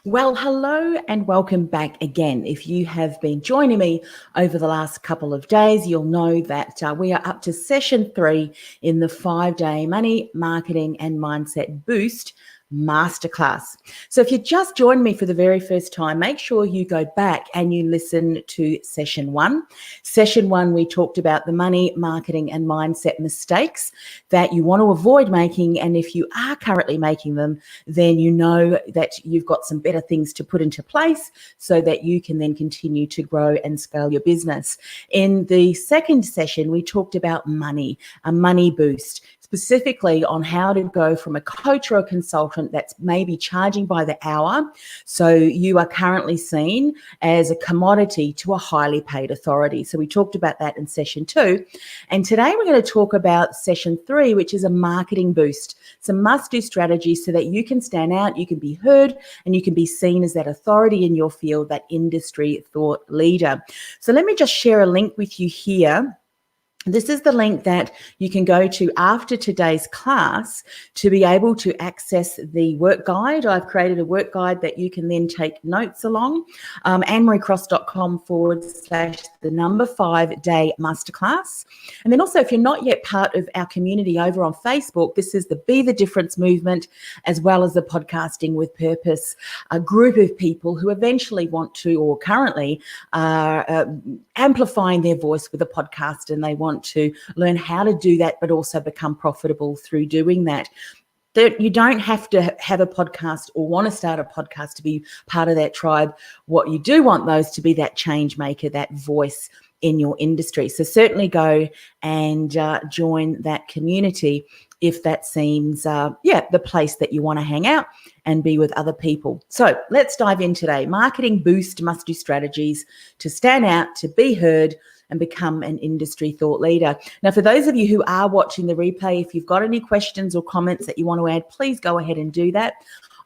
Well, hello and welcome back again. If you have been joining me over the last couple of days, you'll know that we are up to session 3 in the 5-day Money, Marketing and Mindset Boost Masterclass. So if you just joined me for the very first time, make sure you go back and you listen to session 1. Session 1, we talked about the money, marketing and mindset mistakes that you want to avoid making. And if you are currently making them, then you know that you've got some better things to put into place so that you can then continue to grow and scale your business. In the second session, we talked about money, a money boost, specifically on how to go from a coach or a consultant that's maybe charging by the hour. So you are currently seen as a commodity to a highly paid authority. So we talked about that in session 2. And today we're going to talk about session 3, which is a marketing boost. Some must-do strategies so that you can stand out, you can be heard, and you can be seen as that authority in your field, that industry thought leader. So let me just share a link with you here. This is the link that you can go to after today's class to be able to access the work guide. I've created a work guide that you can then take notes along. AnneMarieCross.com/5-day masterclass. And then also, if you're not yet part of our community over on Facebook, this is the Be the Difference movement, as well as the Podcasting with Purpose, a group of people who eventually want to, or currently are amplifying their voice with a podcast, and they want to learn how to do that, but also become profitable through doing that. You don't have to have a podcast or want to start a podcast to be part of that tribe. What you do want those to be that change maker, that voice in your industry. So certainly go and join that community if that seems, the place that you want to hang out and be with other people. So let's dive in today. Marketing boost must-do strategies to stand out, to be heard, and become an industry thought leader. Now, for those of you who are watching the replay, if you've got any questions or comments that you want to add, please go ahead and do that.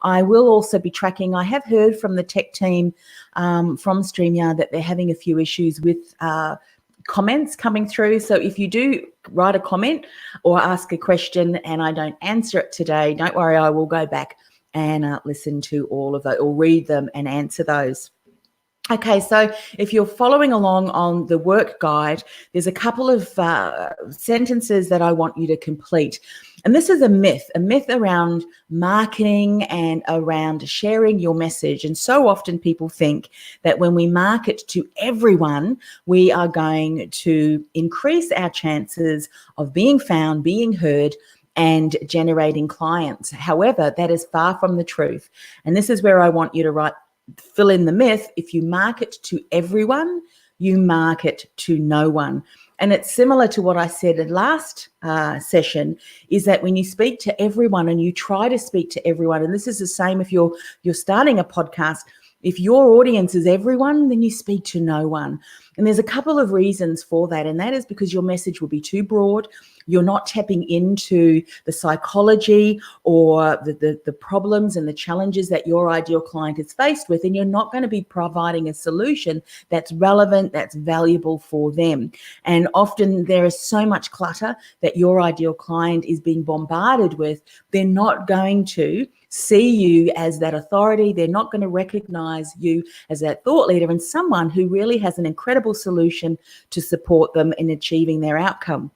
I will also be tracking. I have heard from the tech team from StreamYard that they're having a few issues with comments coming through. So if you do write a comment or ask a question and I don't answer it today, don't worry, I will go back and listen to all of those or read them and answer those. Okay, so if you're following along on the work guide, there's a couple of sentences that I want you to complete. And this is a myth around marketing and around sharing your message. And so often people think that when we market to everyone, we are going to increase our chances of being found, being heard, and generating clients. However, that is far from the truth. And this is where I want you to fill in the myth. If you market to everyone, you market to no one. And it's similar to what I said in last session, is that when you speak to everyone and you try to speak to everyone, and this is the same if you're starting a podcast, if your audience is everyone, then you speak to no one. And there's a couple of reasons for that. And that is because your message will be too broad. You're not tapping into the psychology or the problems and the challenges that your ideal client is faced with. And you're not going to be providing a solution that's relevant, that's valuable for them. And often there is so much clutter that your ideal client is being bombarded with. They're not going to see you as that authority. They're not going to recognize you as that thought leader and someone who really has an incredible solution to support them in achieving their outcome.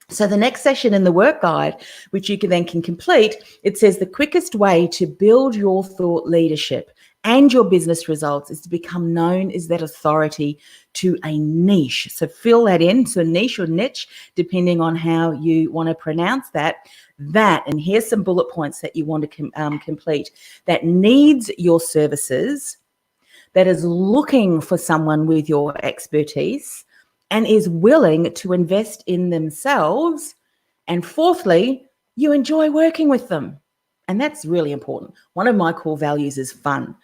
So the next session in the work guide, which you can complete, it says the quickest way to build your thought leadership and your business results is to become known as that authority to a niche. So fill that in. So niche or niche, depending on how you want to pronounce that, and here's some bullet points that you want to complete, that needs your services, that is looking for someone with your expertise, and is willing to invest in themselves. And fourthly, you enjoy working with them. And that's really important. One of my core values is fun.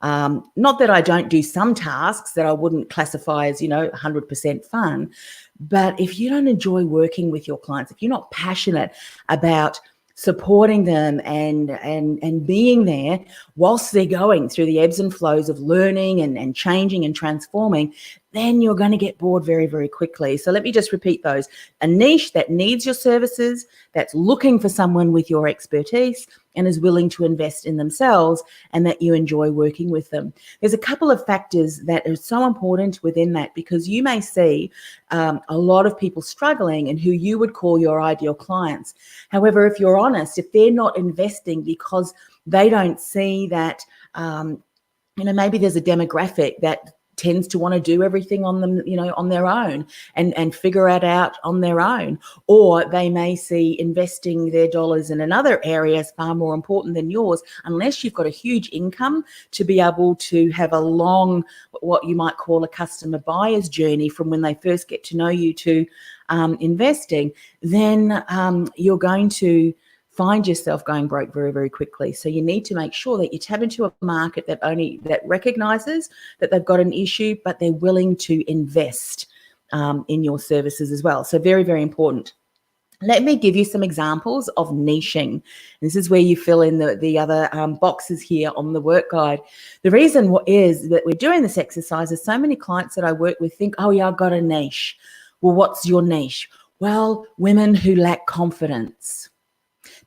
Not that I don't do some tasks that I wouldn't classify as, 100% fun, but if you don't enjoy working with your clients, if you're not passionate about supporting them and being there whilst they're going through the ebbs and flows of learning and changing and transforming, then you're going to get bored very, very quickly. So let me just repeat those. A niche that needs your services, that's looking for someone with your expertise, and is willing to invest in themselves, and that you enjoy working with them. There's a couple of factors that are so important within that, because you may see a lot of people struggling and who you would call your ideal clients. However, if you're honest, if they're not investing because they don't see that, maybe there's a demographic that tends to want to do everything on them, on their own and figure it out on their own. Or they may see investing their dollars in another area as far more important than yours, unless you've got a huge income to be able to have a long, what you might call a customer buyer's journey from when they first get to know you to investing, then you're going to find yourself going broke very, very quickly. So you need to make sure that you tap into a market that recognizes that they've got an issue, but they're willing to invest in your services as well. So very, very important. Let me give you some examples of niching. This is where you fill in the other boxes here on the work guide. The reason is that we're doing this exercise is so many clients that I work with think, oh yeah, I've got a niche. Well, what's your niche? Well, women who lack confidence.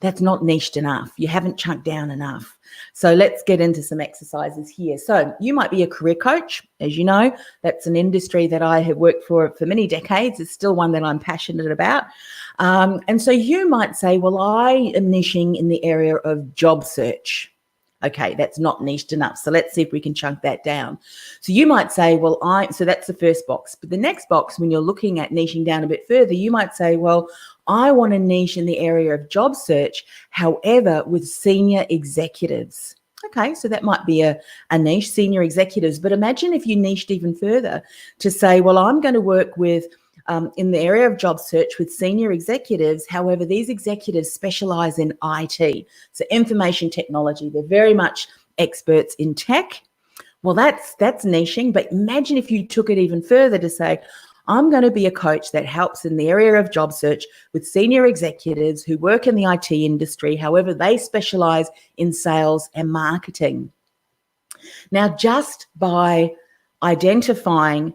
That's not niched enough. You haven't chunked down enough. So let's get into some exercises here. So you might be a career coach. As you know, that's an industry that I have worked for many decades. It's still one that I'm passionate about. And so you might say, well, I am niching in the area of job search. Okay, that's not niched enough. So let's see if we can chunk that down. So you might say, well, so that's the first box. But the next box, when you're looking at niching down a bit further, you might say, well, I want to niche in the area of job search, however, with senior executives. Okay, so that might be a niche, senior executives. But imagine if you niched even further to say, well, I'm going to work with in the area of job search with senior executives. However, these executives specialize in IT, so information technology. They're very much experts in tech. Well, that's niching. But imagine if you took it even further to say, I'm going to be a coach that helps in the area of job search with senior executives who work in the IT industry. However, they specialize in sales and marketing. Now, just by identifying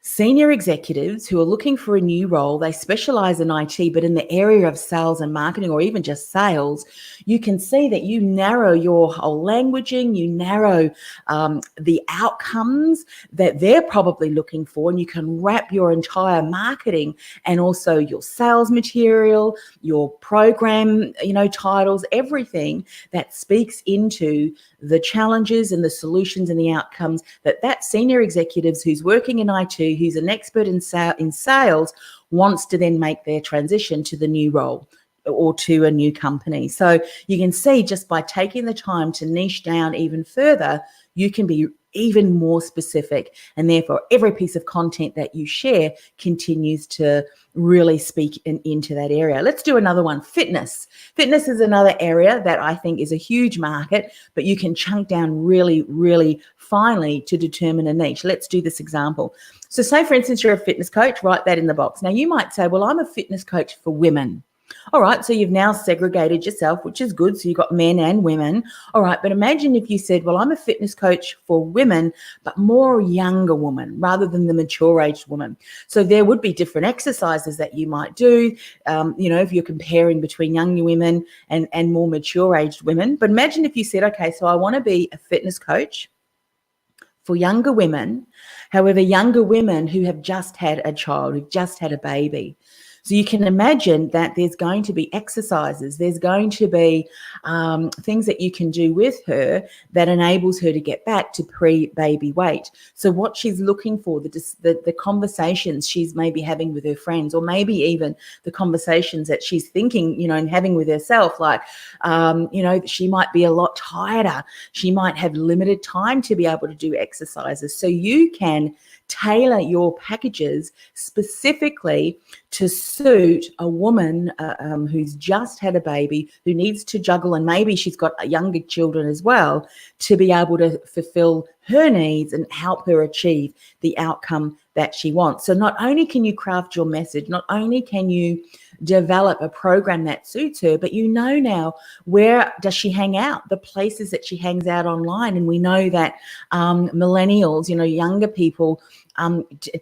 senior executives who are looking for a new role, they specialize in IT, but in the area of sales and marketing, or even just sales, you can see that you narrow your whole languaging, you narrow the outcomes that they're probably looking for, and you can wrap your entire marketing and also your sales material, your program, titles, everything that speaks into the challenges and the solutions and the outcomes that senior executives who's working in IT, who's an expert in sales, wants to then make their transition to the new role or to a new company. So you can see, just by taking the time to niche down even further, you can be even more specific, and therefore every piece of content that you share continues to really speak into that area. Let's do another one. Fitness is another area that I think is a huge market, but you can chunk down really, really finely to determine a niche. Let's do this example. So say, for instance, you're a fitness coach, write that in the box. Now you might say, well, I'm a fitness coach for women. All right, so you've now segregated yourself, which is good. So you've got men and women. All right, but imagine if you said, well, I'm a fitness coach for women, but more younger women rather than the mature-aged woman. So there would be different exercises that you might do, if you're comparing between younger women and more mature-aged women. But imagine if you said, okay, so I want to be a fitness coach for younger women, however, younger women who have just had a child, who've just had a baby. So you can imagine that there's going to be exercises, there's going to be things that you can do with her that enables her to get back to pre-baby weight. So what she's looking for, the conversations she's maybe having with her friends, or maybe even the conversations that she's thinking, and having with herself, like, she might be a lot tireder. She might have limited time to be able to do exercises. So you can tailor your packages specifically to suit a woman who's just had a baby, who needs to juggle, and maybe she's got younger children as well, to be able to fulfill her needs and help her achieve the outcome that she wants. So not only can you craft your message, not only can you develop a program that suits her, but now where does she hang out, the places that she hangs out online. And we know that millennials, younger people,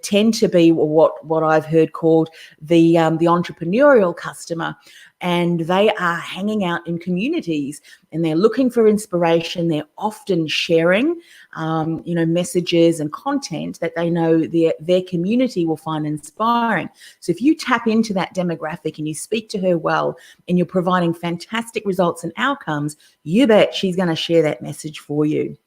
tend to be what I've heard called the entrepreneurial customer. and they are hanging out in communities and they're looking for inspiration. They're often sharing, messages and content that they know their community will find inspiring. So if you tap into that demographic and you speak to her well and you're providing fantastic results and outcomes, you bet she's going to share that message for you,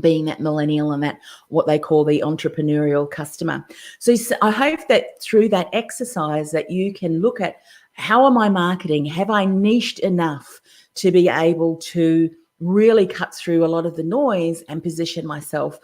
being that millennial and that what they call the entrepreneurial customer. So I hope that through that exercise that you can look at, how am I marketing? Have I niched enough to be able to really cut through a lot of the noise and position myself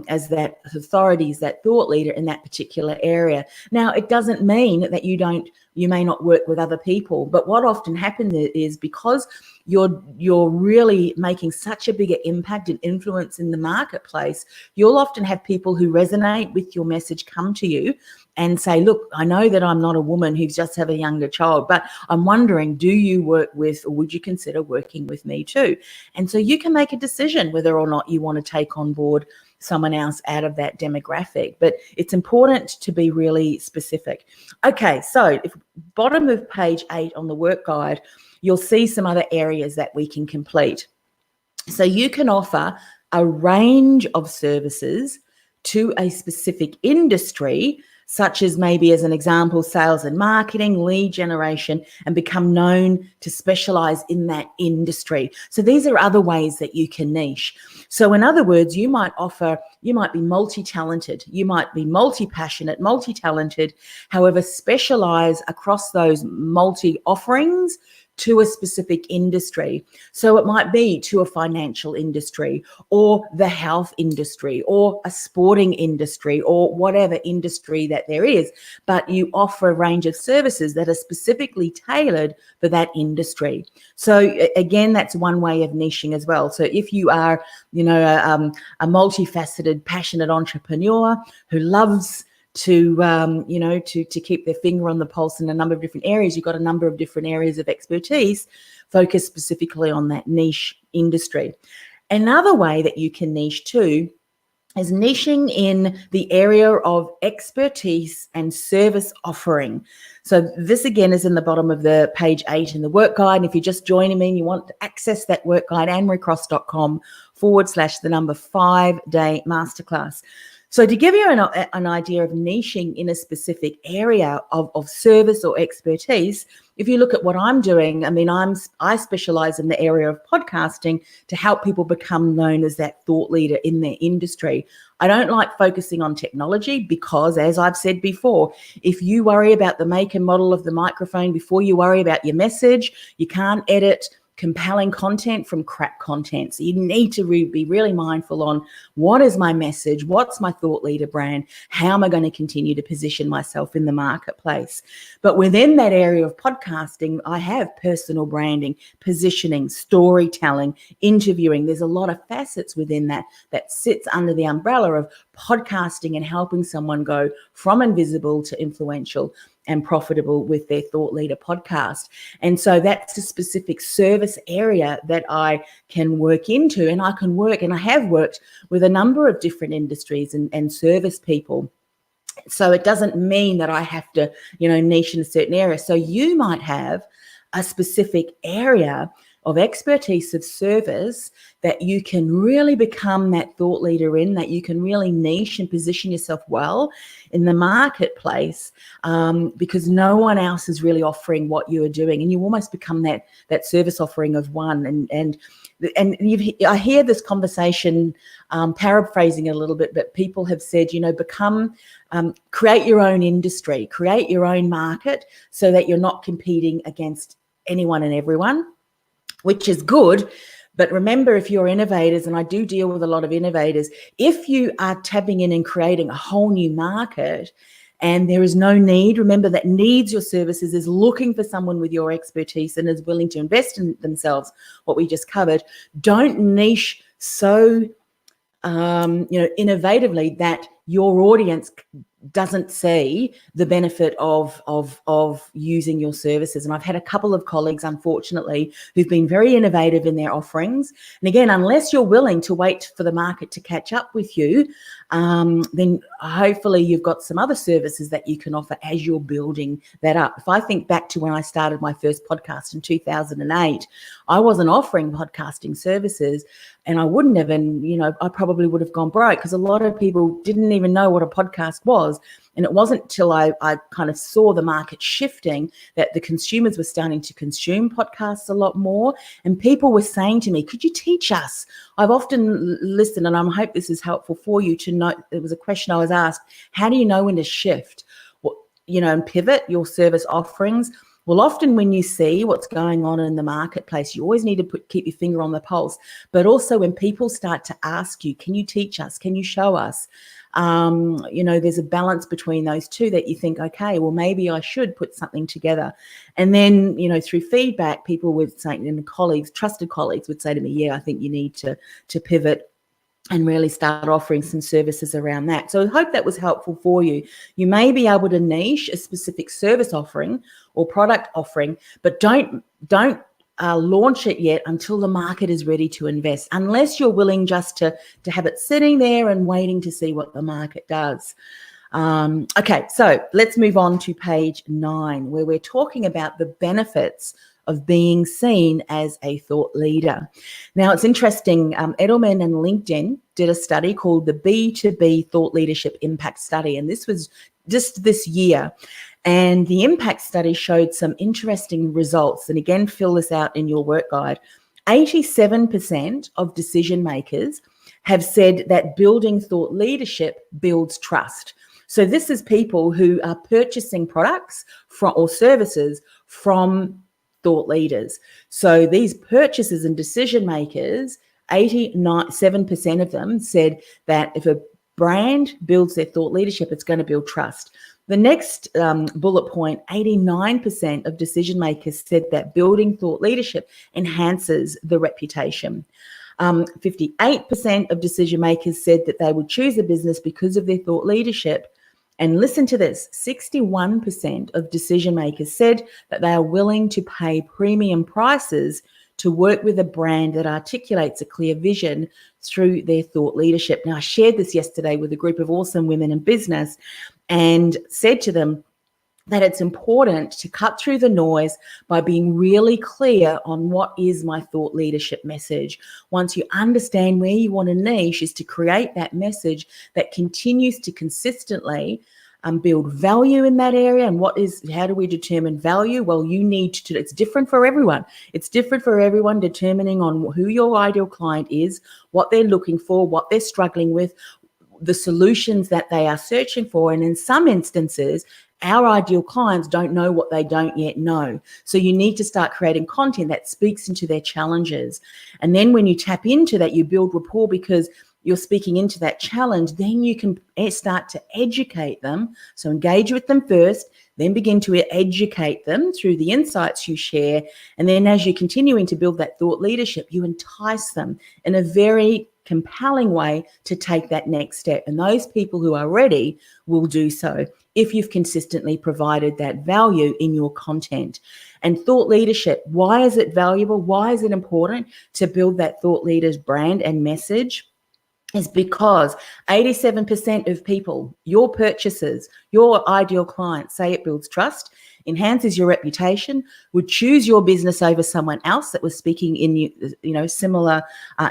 as that authority, as that thought leader in that particular area? Now, it doesn't mean that you may not work with other people, but what often happens is because you're really making such a bigger impact and influence in the marketplace, you'll often have people who resonate with your message come to you and say, look, I know that I'm not a woman who's just have a younger child, but I'm wondering, do you work with, or would you consider working with me too? And so you can make a decision whether or not you want to take on board someone else out of that demographic. But it's important to be really specific. Okay, so if bottom of page 8 on the work guide, you'll see some other areas that we can complete. So you can offer a range of services to a specific industry, such as maybe, as an example, sales and marketing, lead generation, and become known to specialize in that industry. So these are other ways that you can niche. So in other words, you might be multi-talented, you might be multi-passionate, multi-talented, however, specialize across those multi-offerings to a specific industry. So it might be to a financial industry or the health industry or a sporting industry or whatever industry that there is, but you offer a range of services that are specifically tailored for that industry. So again, that's one way of niching as well. So if you are, a multifaceted, passionate entrepreneur who loves to keep their finger on the pulse in a number of different areas, you've got a number of different areas of expertise, focus specifically on that niche industry. Another way that you can niche too is niching in the area of expertise and service offering. So this again is in the bottom of the page 8 in the work guide. And if you're just joining me and you want to access that work guide, annemariecross.com/5-day masterclass. So to give you an idea of niching in a specific area of service or expertise, if you look at what I'm doing, I specialize in the area of podcasting to help people become known as that thought leader in their industry. I don't like focusing on technology because, as I've said before, if you worry about the make and model of the microphone before you worry about your message, you can't edit compelling content from crap content. So you need to be really mindful on what is my message, what's my thought leader brand, how am I going to continue to position myself in the marketplace. But within that area of podcasting, I have personal branding, positioning, storytelling, interviewing. There's a lot of facets within that sits under the umbrella of podcasting and helping someone go from invisible to influential and profitable with their thought leader podcast. And so that's a specific service area that I can work into, and I have worked with a number of different industries and service people. So it doesn't mean that I have to, niche in a certain area. So you might have a specific area of expertise of service that you can really become that thought leader in, that you can really niche and position yourself well in the marketplace, because no one else is really offering what you are doing, and you almost become that service offering of one. And I hear this conversation, paraphrasing it a little bit, but people have said, create your own industry, create your own market, so that you're not competing against anyone and everyone, which is good. But remember, if you're innovators, and I do deal with a lot of innovators, if you are tapping in and creating a whole new market and there is no need, remember that needs your services, is looking for someone with your expertise and is willing to invest in themselves, what we just covered. Don't niche so innovatively that your audience doesn't see the benefit of using your services. And I've had a couple of colleagues, unfortunately, who've been very innovative in their offerings. And again, unless you're willing to wait for the market to catch up with you, then hopefully you've got some other services that you can offer as you're building that up. If I think back to when I started my first podcast in 2008, I wasn't offering podcasting services, and I wouldn't have, and I probably would have gone broke because a lot of people didn't even know what a podcast was. And it wasn't until I kind of saw the market shifting that the consumers were starting to consume podcasts a lot more. And people were saying to me, could you teach us? I've often listened, and I hope this is helpful for you to know. There was a question I was asked, how do you know when to shift, and pivot your service offerings? Well, often when you see what's going on in the marketplace, you always need to keep your finger on the pulse. But also when people start to ask you, can you teach us? Can you show us? There's a balance between those two that you think, okay, well, maybe I should put something together. And then, through feedback, people would say, and trusted colleagues would say to me, yeah, I think you need to pivot and really start offering some services around that. So I hope that was helpful for you. You may be able to niche a specific service offering or product offering, but don't launch it yet until the market is ready to invest, unless you're willing just to have it sitting there and waiting to see what the market does. Okay, so let's move on to page 9, where we're talking about the benefits of being seen as a thought leader. Now, it's interesting. Edelman and LinkedIn did a study called the B2B Thought Leadership Impact Study, and this was just this year. And the impact study showed some interesting results. And again, fill this out in your work guide. 87% of decision makers have said that building thought leadership builds trust. So this is people who are purchasing products or services from thought leaders. So these purchasers and decision makers, 87% of them said that if a brand builds their thought leadership, it's going to build trust. The next bullet point, 89% of decision makers said that building thought leadership enhances the reputation. 58% of decision makers said that they would choose a business because of their thought leadership. And listen to this, 61% of decision makers said that they are willing to pay premium prices to work with a brand that articulates a clear vision through their thought leadership. Now, I shared this yesterday with a group of awesome women in business and said to them that it's important to cut through the noise by being really clear on what is my thought leadership message. Once you understand where you want to niche, is to create that message that continues to consistently build value in that area. And how do we determine value? Well, you need to, it's different for everyone. It's different for everyone, determining on who your ideal client is, what they're looking for, what they're struggling with, the solutions that they are searching for. And in some instances, our ideal clients don't know what they don't yet know. So you need to start creating content that speaks into their challenges. And then when you tap into that, you build rapport because you're speaking into that challenge. Then you can start to educate them. So engage with them first, then begin to educate them through the insights you share. And then as you're continuing to build that thought leadership, you entice them in a very compelling way to take that next step. And those people who are ready will do so if you've consistently provided that value in your content. And thought leadership, why is it valuable? Why is it important to build that thought leader's brand and message? Is because 87% of people, your purchasers, your ideal clients, say it builds trust, enhances your reputation, would choose your business over someone else that was speaking in similar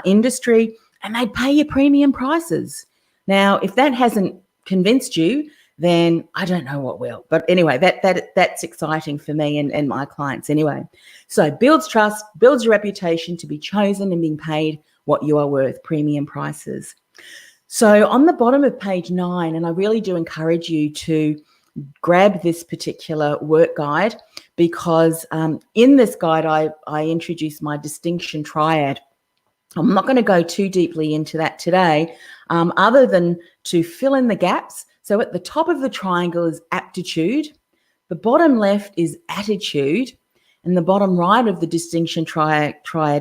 industry, and they'd pay you premium prices. Now, if that hasn't convinced you, then I don't know what will. But anyway, that's exciting for me and my clients anyway. So builds trust, builds your reputation to be chosen and being paid what you are worth, premium prices. So on the bottom of page 9, and I really do encourage you to grab this particular work guide, because in this guide, I introduced my distinction triad. I'm not going to go too deeply into that today, other than to fill in the gaps. So at the top of the triangle is aptitude, the bottom left is attitude, and the bottom right of the distinction triad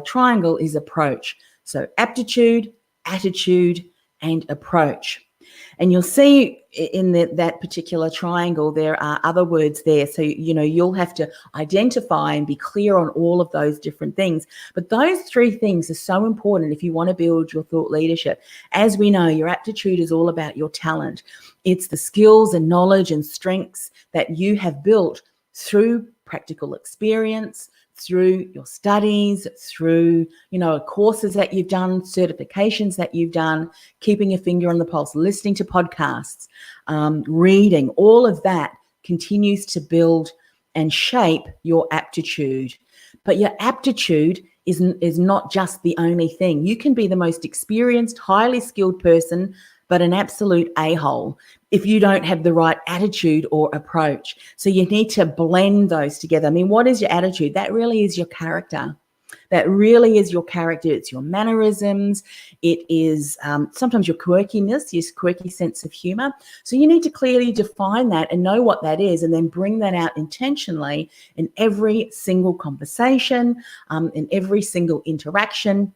triangle is approach. So aptitude, attitude, and approach. And you'll see in that particular triangle, there are other words there. So, you'll have to identify and be clear on all of those different things. But those three things are so important if you want to build your thought leadership. As we know, your aptitude is all about your talent. It's the skills and knowledge and strengths that you have built through practical experience, through your studies, through, courses that you've done, certifications that you've done, keeping your finger on the pulse, listening to podcasts, reading, all of that continues to build and shape your aptitude. But your aptitude is not just the only thing. You can be the most experienced, highly skilled person, but an absolute a-hole if you don't have the right attitude or approach. So you need to blend those together. I mean, what is your attitude? That really is your character. That really is your character. It's your mannerisms. It is sometimes your quirkiness, your quirky sense of humor. So you need to clearly define that and know what that is, and then bring that out intentionally in every single conversation, in every single interaction,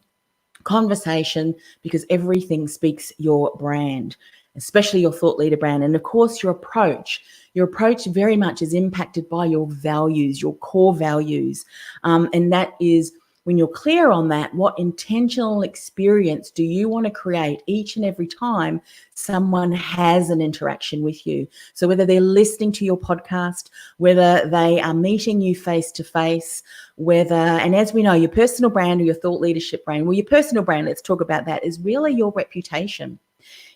conversation, because everything speaks your brand, especially your thought leader brand. And of course, your approach very much is impacted by your values, your core values. And that is, when you're clear on that, what intentional experience do you want to create each and every time someone has an interaction with you? So whether they're listening to your podcast, whether they are meeting you face to face, and as we know, your personal brand or your thought leadership brand, well, your personal brand, let's talk about that, is really your reputation.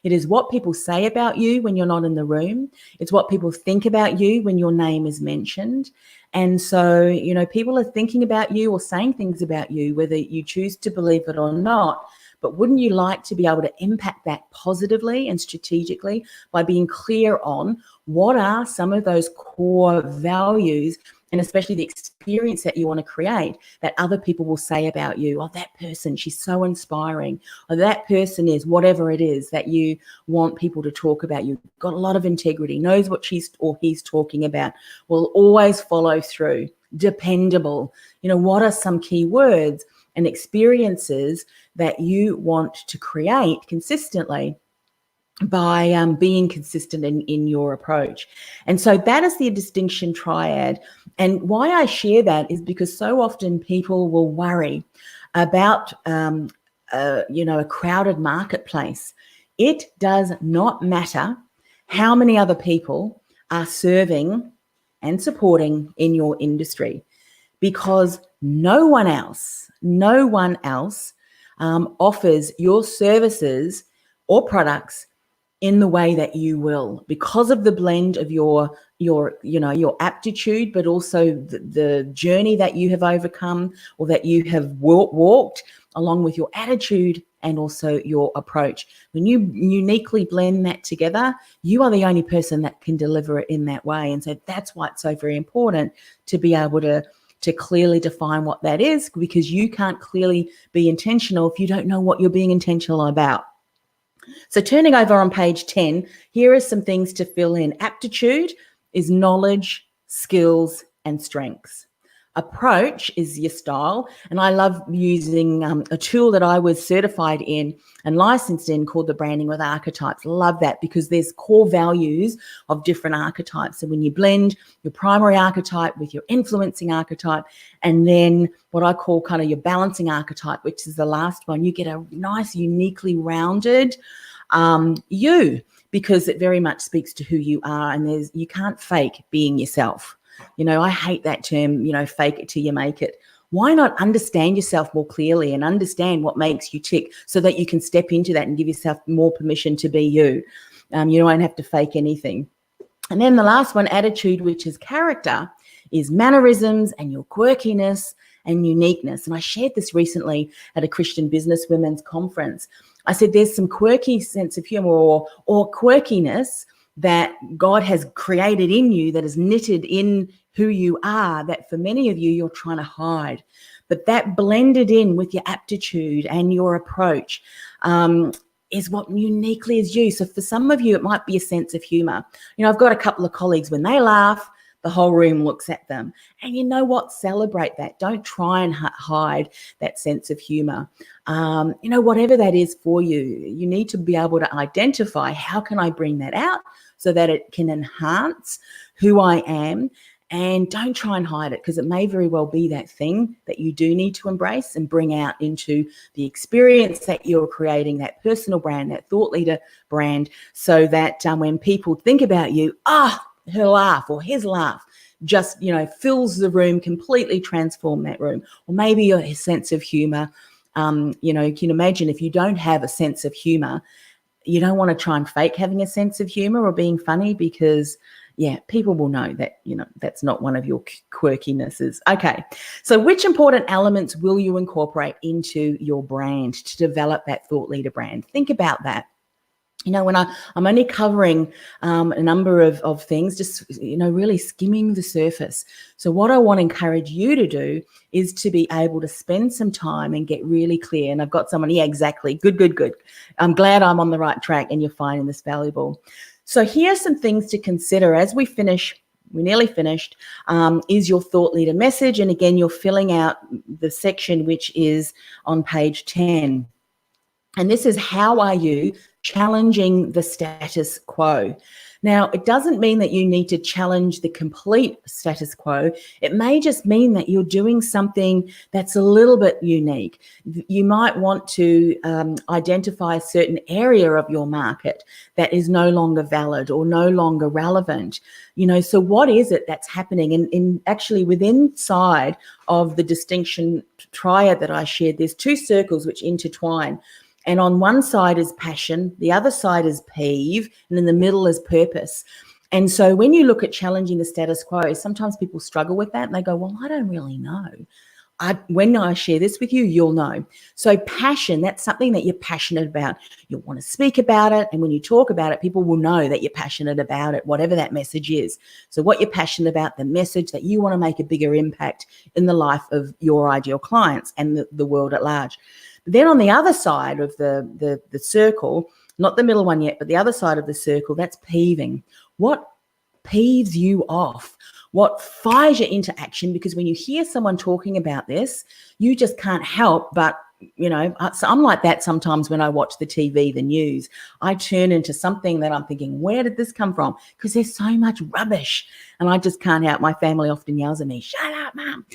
It is what people say about you when you're not in the room. It's what people think about you when your name is mentioned. And so, people are thinking about you or saying things about you, whether you choose to believe it or not. But wouldn't you like to be able to impact that positively and strategically by being clear on what are some of those core values, and especially the experience that you want to create, that other people will say about you? Oh, that person, she's so inspiring. Or that person is whatever it is that you want people to talk about. You've got a lot of integrity, knows what she's or he's talking about, will always follow through, dependable. What are some key words and experiences that you want to create consistently by being consistent in your approach? And so that is the distinction triad. And why I share that is because so often people will worry about, a crowded marketplace. It does not matter how many other people are serving and supporting in your industry, because no one else offers your services or products in the way that you will, because of the blend of your aptitude, but also the journey that you have overcome or that you have walked, along with your attitude and also your approach. When you uniquely blend that together, you are the only person that can deliver it in that way. And so that's why it's so very important to be able to clearly define what that is, because you can't clearly be intentional if you don't know what you're being intentional about. So turning over on page 10, here are some things to fill in. Aptitude is knowledge, skills, and strengths. Approach is your style. And I love using a tool that I was certified in and licensed in called the Branding with Archetypes. Love that, because there's core values of different archetypes. So when you blend your primary archetype with your influencing archetype, and then what I call kind of your balancing archetype, which is the last one, you get a nice, uniquely rounded you, because it very much speaks to who you are. And you can't fake being yourself. I hate that term, fake it till you make it. Why not understand yourself more clearly and understand what makes you tick, so that you can step into that and give yourself more permission to be you? You don't have to fake anything. And then the last one, attitude, which is character, is mannerisms and your quirkiness and uniqueness. And I shared this recently at a Christian business women's conference. I said there's some quirky sense of humor or quirkiness that God has created in you, that is knitted in who you are, that for many of you, you're trying to hide. But that blended in with your aptitude and your approach is what uniquely is you. So for some of you, it might be a sense of humor. I've got a couple of colleagues, when they laugh, the whole room looks at them. And you know what? Celebrate that. Don't try and hide that sense of humor. Whatever that is for you, you need to be able to identify, how can I bring that out so that it can enhance who I am? And don't try and hide it, because it may very well be that thing that you do need to embrace and bring out into the experience that you're creating, that personal brand, that thought leader brand, so that when people think about you, her laugh or his laugh just, fills the room, completely transform that room. Or maybe your sense of humor. You can imagine if you don't have a sense of humor, you don't want to try and fake having a sense of humor or being funny, because people will know that, that's not one of your quirkinesses. Okay, so which important elements will you incorporate into your brand to develop that thought leader brand? Think about that. When I'm only covering a number of things, just, really skimming the surface. So what I want to encourage you to do is to be able to spend some time and get really clear. And I've got someone, exactly. Good. I'm glad I'm on the right track and you're finding this valuable. So here's some things to consider as we finish. We're nearly finished, is your thought leader message. And again, you're filling out the section which is on page 10. And this is, how are you challenging the status quo? Now, it doesn't mean that you need to challenge the complete status quo. It may just mean that you're doing something that's a little bit unique. You might want to identify a certain area of your market that is no longer valid or no longer relevant. So what is it that's happening? And actually within inside of the distinction triad that I shared, there's two circles which intertwine. And on one side is passion, the other side is peeve, and in the middle is purpose. And so when you look at challenging the status quo, sometimes people struggle with that and they go, well, I don't really know. When I share this with you, you'll know. So passion, that's something that you're passionate about. You'll want to speak about it. And when you talk about it, people will know that you're passionate about it, whatever that message is. So what you're passionate about, the message that you want to make a bigger impact in the life of your ideal clients and the world at large. Then on the other side of the circle, not the middle one yet, but the other side of the circle, that's peeving. What peeves you off? What fires you into action? Because when you hear someone talking about this, you just can't help but, so I'm like that sometimes when I watch the TV, the news. I turn into something that I'm thinking, where did this come from? Because there's so much rubbish and I just can't help. My family often yells at me, shut up, Mum.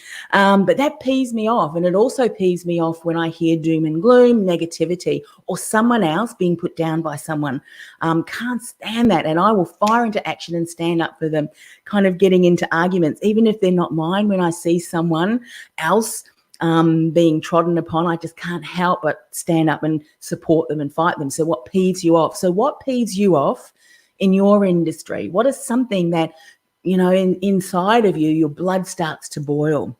But that peeves me off. And it also peeves me off when I hear doom and gloom, negativity, or someone else being put down by someone. Can't stand that. And I will fire into action and stand up for them, kind of getting into arguments, even if they're not mine. When I see someone else being trodden upon, I just can't help but stand up and support them and fight them. So what peeves you off? So what peeves you off in your industry? What is something that, inside of you, your blood starts to boil?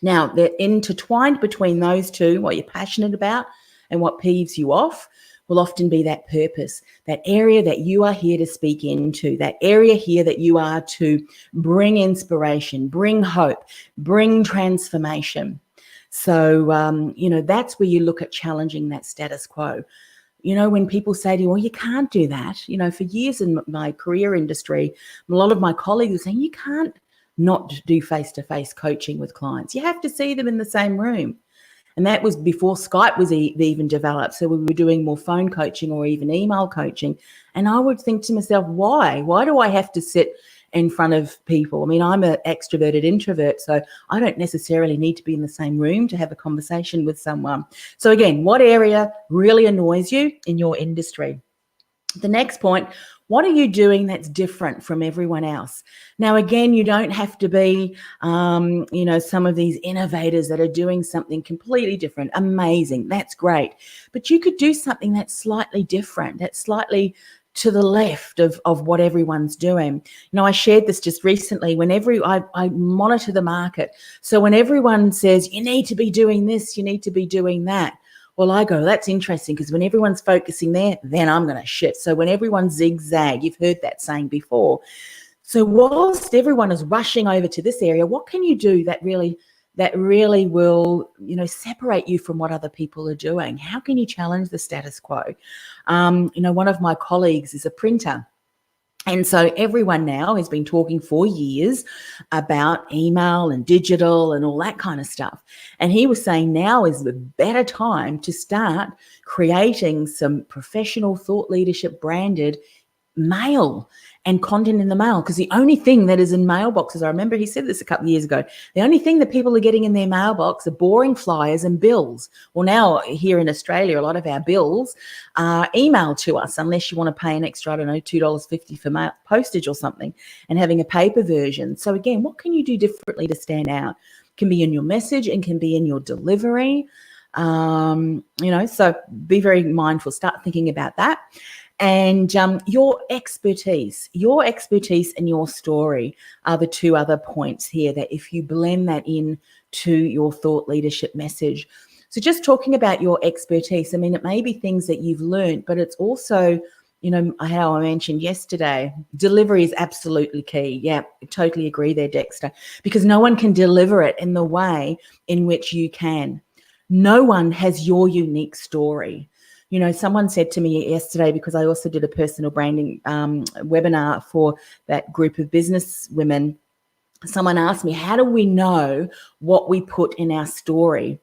Now, they're intertwined between those two, what you're passionate about and what peeves you off will often be that purpose, that area that you are here to speak into, that area here that you are to bring inspiration, bring hope, bring transformation. So, that's where you look at challenging that status quo. When people say to you, well, you can't do that. For years in my career industry, a lot of my colleagues were saying, you can't not do face-to-face coaching with clients. You have to see them in the same room. And that was before Skype was even developed. So we were doing more phone coaching or even email coaching. And I would think to myself, why? Why do I have to sit in front of people? I mean, I'm an extroverted introvert, so I don't necessarily need to be in the same room to have a conversation with someone. So again, what area really annoys you in your industry? The next point, what are you doing that's different from everyone else? Now, again, you don't have to be, some of these innovators that are doing something completely different. Amazing. That's great. But you could do something that's slightly different, that's slightly to the left of what everyone's doing. I shared this just recently. I monitor the market. So when everyone says, you need to be doing this, you need to be doing that, well, I go, that's interesting, because when everyone's focusing there, then I'm going to shift. So when everyone zigzag, you've heard that saying before. So whilst everyone is rushing over to this area, what can you do that really will, separate you from what other people are doing? How can you challenge the status quo? One of my colleagues is a printer. And so everyone now has been talking for years about email and digital and all that kind of stuff. And he was saying now is the better time to start creating some professional thought leadership branded mail and content in the mail, because the only thing that is in mailboxes, I remember he said this a couple of years ago, the only thing that people are getting in their mailbox are boring flyers and bills. Well, now here in Australia, a lot of our bills are emailed to us, unless you want to pay an extra, I don't know, $2.50 for mail, postage or something, and having a paper version. So again, what can you do differently to stand out? Can be in your message and can be in your delivery. So be very mindful, start thinking about that. And your expertise and your story are the two other points here that if you blend that in to your thought leadership message. So just talking about your expertise, I mean, it may be things that you've learned, but it's also, how I mentioned yesterday, delivery is absolutely key. Yeah, I totally agree there, Dexter, because no one can deliver it in the way in which you can. No one has your unique story. Someone said to me yesterday, because I also did a personal branding webinar for that group of business women, someone asked me, how do we know what we put in our story?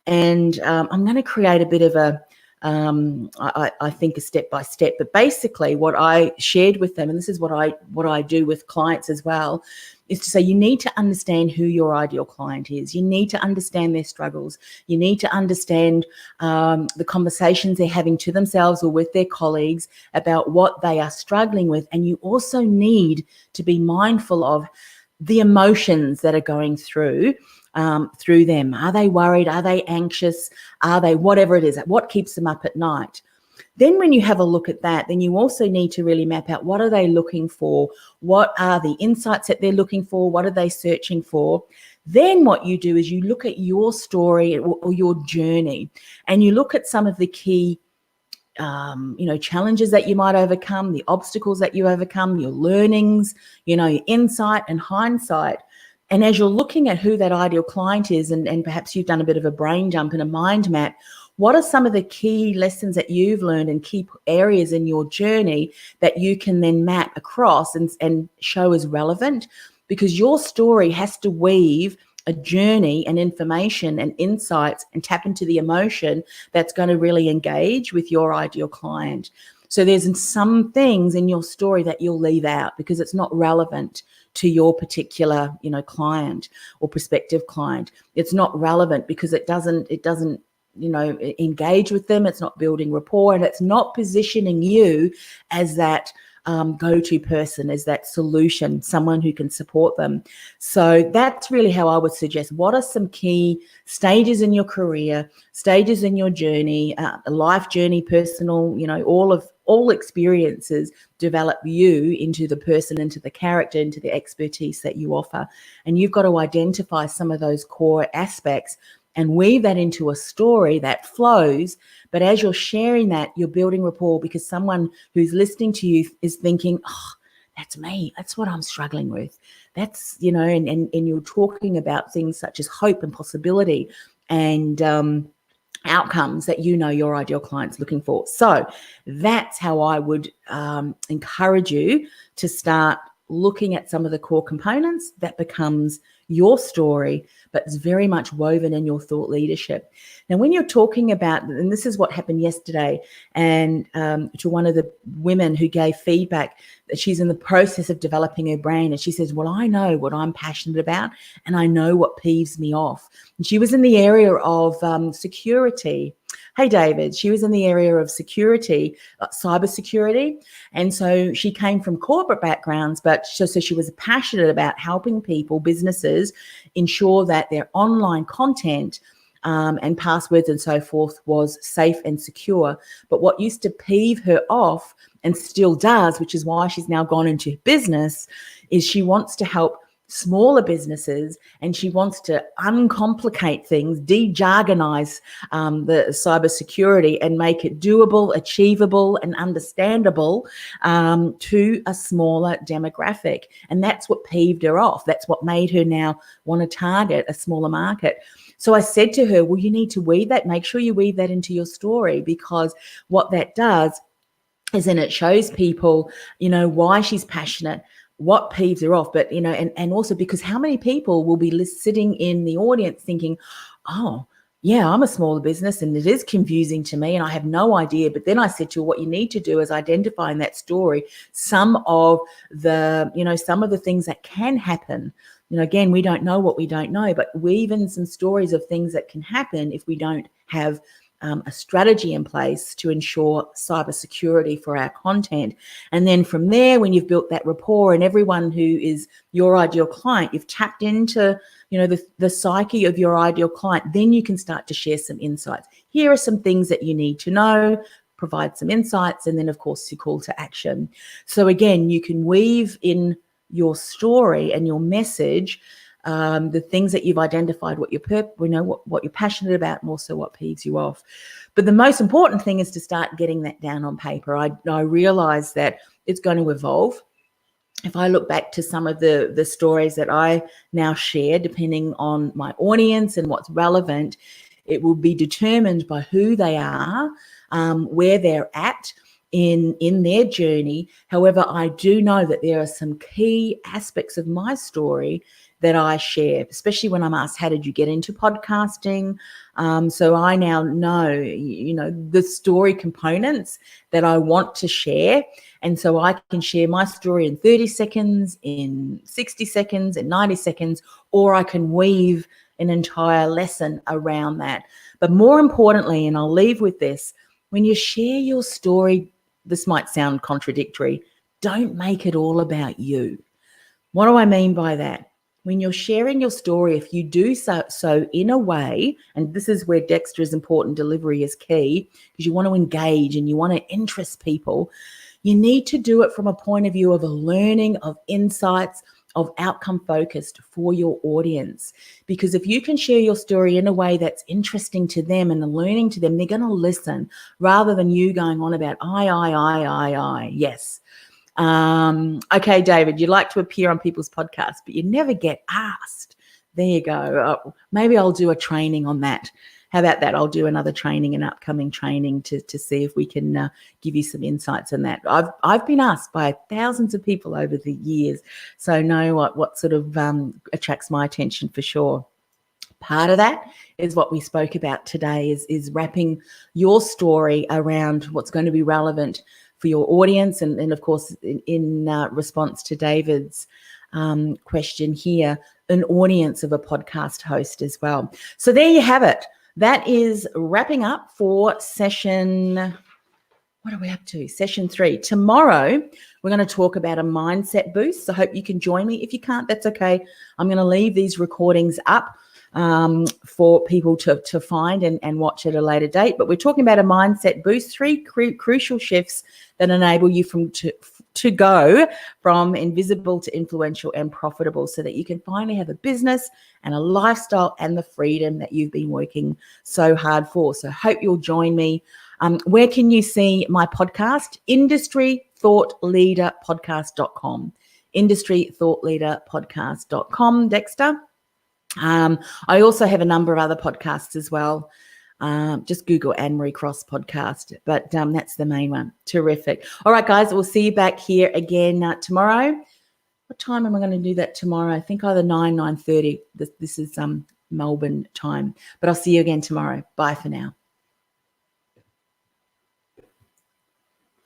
And I'm going to create a bit of I think a step-by-step, but basically what I shared with them, and this is what I do with clients as well, is to say you need to understand who your ideal client is. You need to understand their struggles. You need to understand the conversations they're having to themselves or with their colleagues about what they are struggling with. And you also need to be mindful of the emotions that are going through them. Are they worried? Are they anxious? Are they whatever it is? What keeps them up at night? Then when you have a look at that, then you also need to really map out what are they looking for? What are the insights that they're looking for? What are they searching for? Then what you do is you look at your story or your journey, and you look at some of the key challenges that you might overcome, the obstacles that you overcome, your learnings, your insight and hindsight. And as you're looking at who that ideal client is, and perhaps you've done a bit of a brain jump and a mind map, what are some of the key lessons that you've learned and key areas in your journey that you can then map across and show as relevant? Because your story has to weave a journey and information and insights and tap into the emotion that's going to really engage with your ideal client. So there's some things in your story that you'll leave out because it's not relevant to your particular, client or prospective client. It's not relevant because it doesn't engage with them. It's not building rapport, and it's not positioning you as that go-to person, as that solution, someone who can support them. So that's really how I would suggest. What are some key stages in your career, stages in your journey, life journey, personal, all experiences develop you into the person, into the character, into the expertise that you offer. And you've got to identify some of those core aspects and weave that into a story that flows. But as you're sharing that, you're building rapport, because someone who's listening to you is thinking, oh, that's me. That's what I'm struggling with. That's, and you're talking about things such as hope and possibility and outcomes that your ideal client's looking for. So that's how I would encourage you to start looking at some of the core components that becomes your story, but it's very much woven in your thought leadership. Now, when you're talking about, and this is what happened yesterday, and to one of the women who gave feedback that she's in the process of developing her brain, and she says, well, I know what I'm passionate about, and I know what peeves me off. And she was in the area of security. Hey, David, she was in the area of security, cybersecurity. And so she came from corporate backgrounds, but so she was passionate about helping people, businesses, ensure that their online content and passwords and so forth was safe and secure. But what used to peeve her off, and still does, which is why she's now gone into business, is she wants to help smaller businesses, and she wants to uncomplicate things, de-jargonize the cybersecurity and make it doable, achievable, and understandable to a smaller demographic. And that's what peeved her off. That's what made her now want to target a smaller market. So I said to her, well, you need to weave that, make sure you weave that into your story, because what that does is in it shows people, why she's passionate, what peeves her off, but, and also because how many people will be sitting in the audience thinking, oh, yeah, I'm a smaller business and it is confusing to me and I have no idea. But then I said to her, what you need to do is identify in that story some of the things that can happen. Again, we don't know what we don't know, but weave in some stories of things that can happen if we don't have a strategy in place to ensure cybersecurity for our content. And then from there, when you've built that rapport and everyone who is your ideal client, you've tapped into the psyche of your ideal client, then you can start to share some insights. Here are some things that you need to know, provide some insights, and then of course your call to action. So again, you can weave in your story and your message the things that you've identified, what you're passionate about, and also what peeves you off. But the most important thing is to start getting that down on paper. I realize that it's going to evolve. If I look back to some of the stories that I now share, depending on my audience and what's relevant, it will be determined by who they are, where they're at in their journey. However, I do know that there are some key aspects of my story that I share, especially when I'm asked, how did you get into podcasting? So I now know, the story components that I want to share. And so I can share my story in 30 seconds, in 60 seconds, in 90 seconds, or I can weave an entire lesson around that. But more importantly, and I'll leave with this, when you share your story, this might sound contradictory, don't make it all about you. What do I mean by that? When you're sharing your story, if you do so in a way, and this is where Dexter's important delivery is key, because you want to engage and you want to interest people, you need to do it from a point of view of a learning, of insights, of outcome focused for your audience. Because if you can share your story in a way that's interesting to them and learning to them, they're going to listen rather than you going on about I. Yes. Okay, David, you like to appear on people's podcasts, but you never get asked. There you go. Maybe I'll do a training on that. How about that? I'll do another training, an upcoming training to see if we can give you some insights on that. I've been asked by thousands of people over the years, so know what sort of attracts my attention for sure. Part of that is what we spoke about today, is wrapping your story around what's going to be relevant for your audience, and of course, in response to David's question here, an audience of a podcast host as well. So there you have it. That is wrapping up for session. What are we up to? Session 3. Tomorrow, we're going to talk about a mindset boost. So I hope you can join me. If you can't, that's okay. I'm going to leave these recordings up for people to find and watch at a later date. But we're talking about a mindset boost, 3 crucial shifts that enable you to go from invisible to influential and profitable, so that you can finally have a business and a lifestyle and the freedom that you've been working so hard for. So hope you'll join me. Where can you see my podcast? industrythoughtleaderpodcast.com. industrythoughtleaderpodcast.com, Dexter. I also have a number of other podcasts as well. Just Google Anne-Marie Cross podcast, but that's the main one. Terrific. All right, guys, we'll see you back here again tomorrow. What time am I going to do that tomorrow? I think either 9:30. This is Melbourne time, but I'll see you again tomorrow. Bye for now.